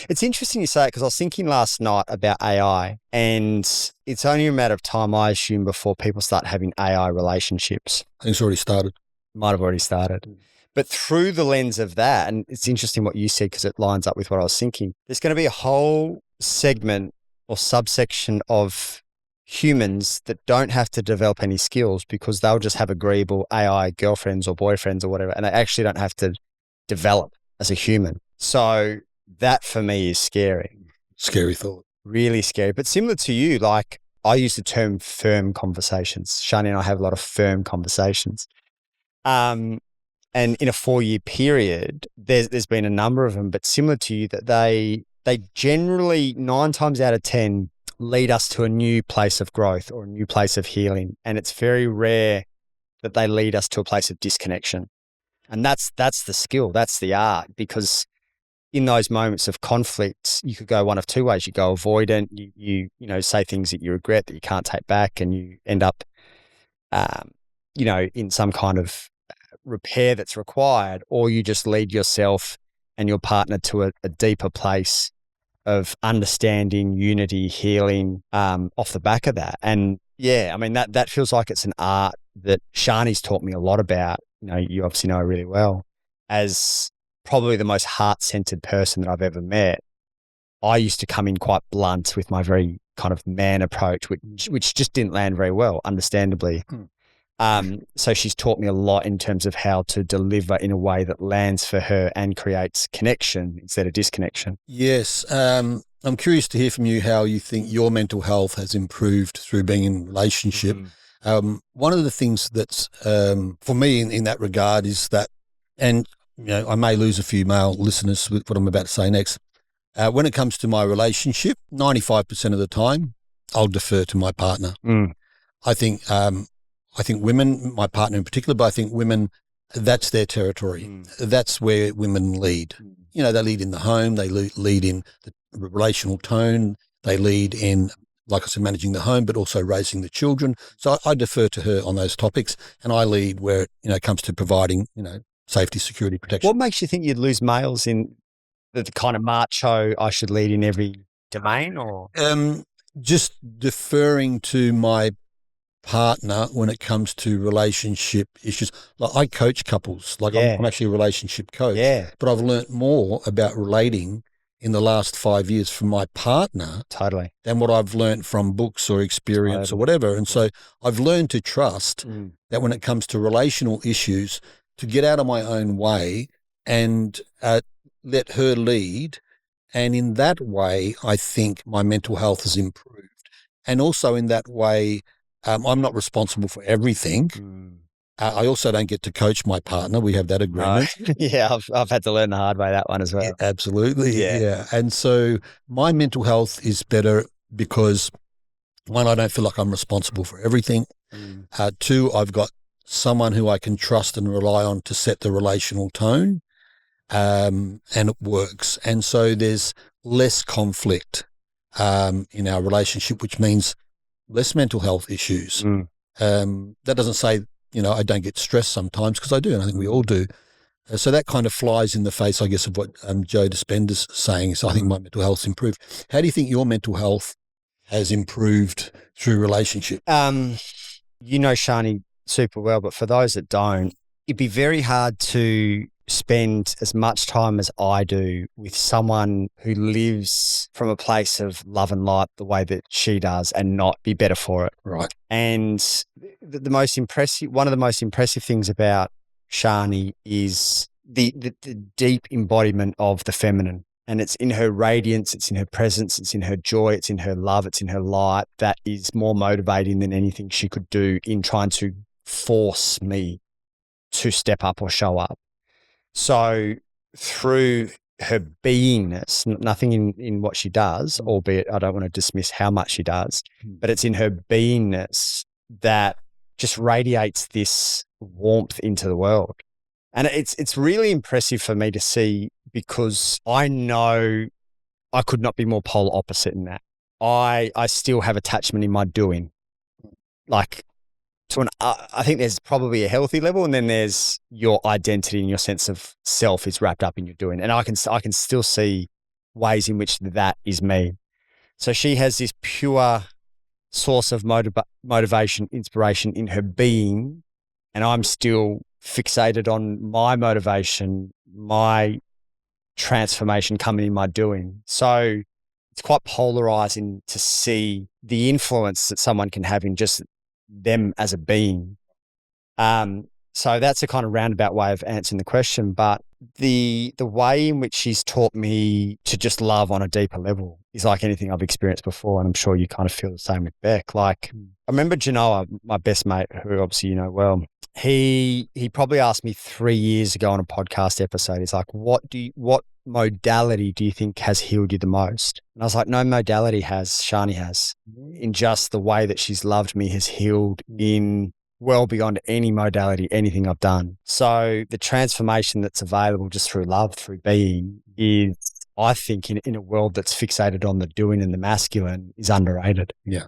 It's interesting you say it because I was thinking last night about AI, and it's only a matter of time, I assume, before people start having AI relationships. I think it's already started. Might have already started. But through the lens of that, and it's interesting what you said because it lines up with what I was thinking, there's going to be a whole segment or subsection of humans that don't have to develop any skills because they'll just have agreeable AI girlfriends or boyfriends or whatever, and they actually don't have to develop as a human. So that for me is scary. Scary thought. Really scary. But similar to you, like I use the term firm conversations. Shani and I have a lot of firm conversations. And in a 4-year period, there's been a number of them, but similar to you, that they generally 9 times out of 10 lead us to a new place of growth or a new place of healing. And it's very rare that they lead us to a place of disconnection. And that's the skill, that's the art, because in those moments of conflict, you could go one of two ways. You go avoidant, you say things that you regret that you can't take back, and you end up, in some kind of repair that's required, or you just lead yourself and your partner to a deeper place of understanding, unity, healing, off the back of that. And yeah, I mean, that feels like it's an art that Shani's taught me a lot about. You obviously know her really well, as probably the most heart-centered person that I've ever met. I used to come in quite blunt with my very kind of man approach, which just didn't land very well, understandably. So she's taught me a lot in terms of how to deliver in a way that lands for her and creates connection instead of disconnection. Yes. I'm curious to hear from you how you think your mental health has improved through being in a relationship. One of the things that's for me in that regard is that, and I may lose a few male listeners with what I'm about to say next. When it comes to my relationship, 95% of the time, I'll defer to my partner. I think women, my partner in particular, but I think women, that's their territory. That's where women lead. They lead in the home, they lead in the relational tone, they lead in, like I said, managing the home, but also raising the children. So I defer to her on those topics, and I lead where it comes to providing, safety, security, protection. What makes you think you'd lose males in the kind of macho, I should lead in every domain, or? Just deferring to my partner when it comes to relationship issues. Like I coach couples, I'm actually a relationship coach, but I've learnt more about relating in the last 5 years from my partner than what I've learnt from books or experience or whatever. And so I've learned to trust that when it comes to relational issues, to get out of my own way and let her lead. And in that way, I think my mental health has improved. And also in that way, I'm not responsible for everything. I also don't get to coach my partner. We have that agreement. Yeah, I've had to learn the hard way, that one as well. Yeah, absolutely. Yeah. And so my mental health is better because, one, I don't feel like I'm responsible for everything. 2, I've got someone who I can trust and rely on to set the relational tone, and it works. And so there's less conflict in our relationship, which means less mental health issues. That doesn't say, I don't get stressed sometimes, because I do, and I think we all do. So that kind of flies in the face, I guess, of what Joe Dispenza's saying. So I think my mental health's improved. How do you think your mental health has improved through relationship? Shani super well, but for those that don't, it'd be very hard to spend as much time as I do with someone who lives from a place of love and light the way that she does and not be better for it. Right. And one of the most impressive things about Shani is the deep embodiment of the feminine. And it's in her radiance, it's in her presence, it's in her joy, it's in her love, it's in her light that is more motivating than anything she could do in trying to force me to step up or show up. So through her beingness, nothing in what she does, albeit I don't want to dismiss how much she does, but it's in her beingness that just radiates this warmth into the world. And it's really impressive for me to see, because I know I could not be more polar opposite in that. I still have attachment in my doing. Like, I think there's probably a healthy level, and then there's your identity and your sense of self is wrapped up in your doing. And I can still see ways in which that is me. So she has this pure source of motivation, inspiration in her being, and I'm still fixated on my motivation, my transformation coming in my doing. So it's quite polarizing to see the influence that someone can have in just them as a being. So that's a kind of roundabout way of answering the question. But the way in which she's taught me to just love on a deeper level is like anything I've experienced before. And I'm sure you kind of feel the same with Beck. Like I remember Genoa, my best mate, who obviously you know well, he probably asked me 3 years ago on a podcast episode, he's like, what modality do you think has healed you the most? And I was like, no modality Shani has. In just the way that she's loved me has healed in well beyond any modality, anything I've done. So the transformation that's available just through love, through being is, I think in a world that's fixated on the doing and the masculine is underrated. Yeah.